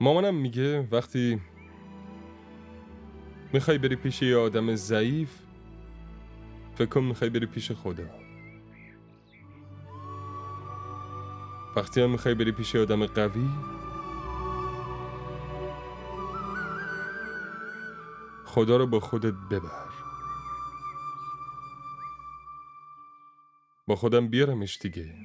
مامانم میگه وقتی میخوای بری پیش یه آدم ضعیف، فکر کن میخوای بری پیش خدا. وقتی هم میخوای بری پیش یه آدم قوی، خدا رو با خودت ببر. با خودم بیارمش دیگه.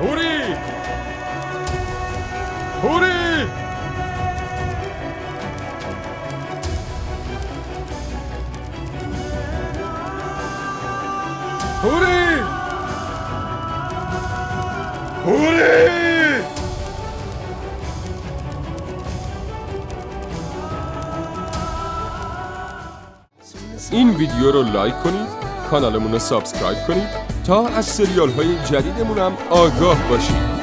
هوری! هوری! هوری! هوری! این ویدیو رو لایک کنید، کانالمون رو سابسکرایب کنید تا از سریال های جدیدمون هم آگاه باشید.